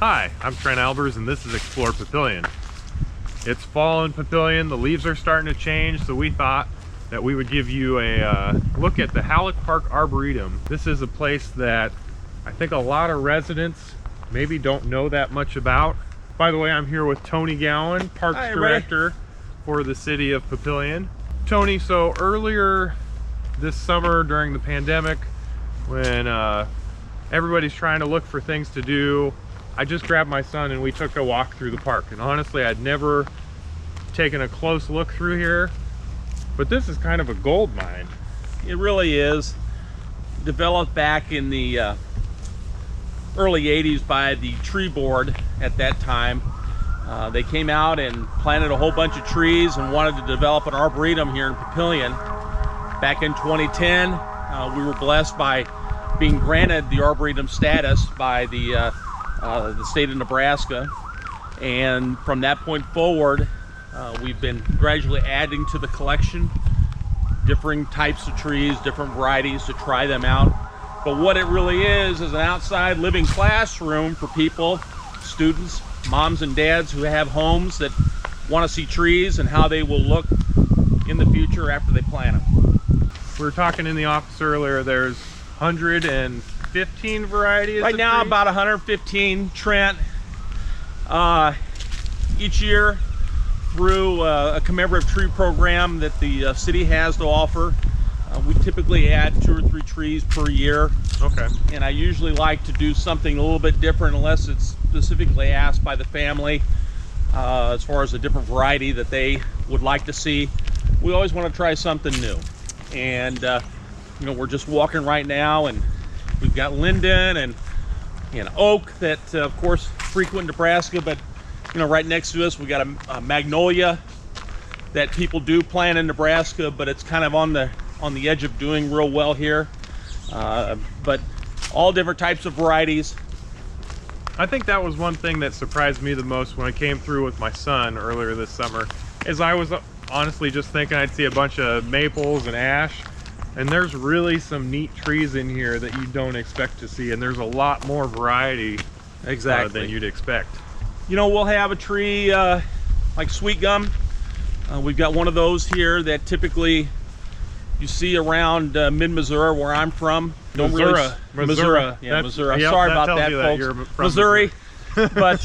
Hi, I'm Trent Albers and this is Explore Papillion. It's fall in Papillion, the leaves are starting to change, so we thought that we would give you a look at the Halleck Park Arboretum. This is a place that I think a lot of residents maybe don't know that much about. By the way, I'm here with Tony Gowan, Parks Director for the city of Papillion. Tony, so earlier this summer during the pandemic, when everybody's trying to look for things to do, I just grabbed my son and we took a walk through the park. And honestly, I'd never taken a close look through here, but this is kind of a gold mine. It really is. Developed back in the early 80s by the tree board at that time. They came out and planted a whole bunch of trees and wanted to develop an arboretum here in Papillion. Back in 2010, we were blessed by being granted the arboretum status by the state of Nebraska, and from that point forward we've been gradually adding to the collection, different types of trees, different varieties to try them out. But what it really is an outside living classroom for people, students, moms and dads who have homes that want to see trees and how they will look in the future after they plant them. We were talking in the office earlier, there's 115 varieties right now, trees? About 115, Trent. Each year through a commemorative tree program that the city has to offer, we typically add 2 or 3 trees per year. Okay. And I usually like to do something a little bit different unless it's specifically asked by the family as far as a different variety that they would like to see. We always want to try something new. And you know, we're just walking right now and we've got linden and oak that of course frequent Nebraska, but you know, right next to us we got a magnolia that people do plant in Nebraska, but it's kind of on the edge of doing real well here. But all different types of varieties. I think that was one thing that surprised me the most when I came through with my son earlier this summer, is I was honestly just thinking I'd see a bunch of maples and ash, and there's really some neat trees in here that you don't expect to see, and there's a lot more variety than you'd expect. You know, we'll have a tree like sweet gum. We've got one of those here that typically you see around mid-Missouri, where I'm from. Missouri. Yeah, Missouri. Yep, sorry about that, folks. Missouri. But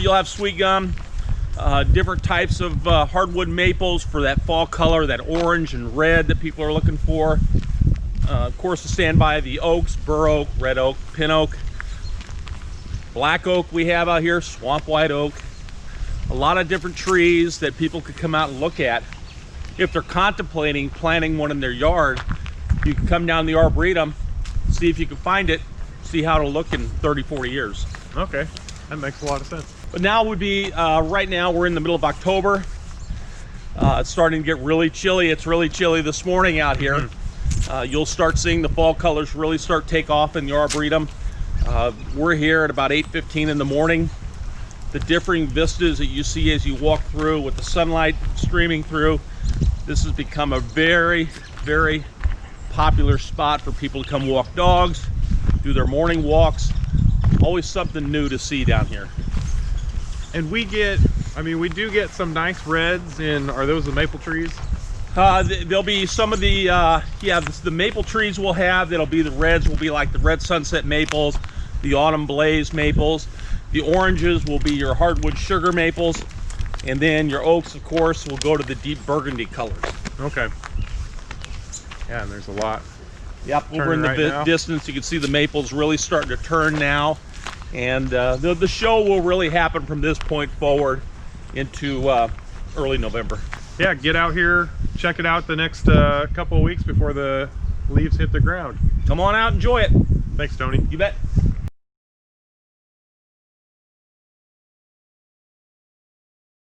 you'll have sweet gum, different types of hardwood maples for that fall color, that orange and red that people are looking for. Of course, to stand by the oaks, bur oak, red oak, pin oak, black oak we have out here, swamp white oak. A lot of different trees that people could come out and look at. If they're contemplating planting one in their yard, you can come down the Arboretum, see if you can find it, see how it'll look in 30, 40 years. Okay, that makes a lot of sense. But now would be, right now we're in the middle of October. It's starting to get really chilly. It's really chilly this morning out here. You'll start seeing the fall colors really start take off in the Arboretum. We're here at about 8:15 in the morning. The differing vistas that you see as you walk through with the sunlight streaming through, this has become a very, very popular spot for people to come walk dogs, do their morning walks. Always something new to see down here. And we do get some nice reds in, are those the maple trees? There'll be some of the, the maple trees we'll have, that'll be the reds, will be like the red sunset maples, the autumn blaze maples. The oranges will be your hardwood sugar maples. And then your oaks, of course, will go to the deep burgundy colors. Okay. Yeah, and there's a lot. Yep, over in the distance, you can see the maples really starting to turn now. And the show will really happen from this point forward into early November. Yeah, get out here, check it out the next couple of weeks before the leaves hit the ground. Come on out, enjoy it. Thanks, Tony. You bet.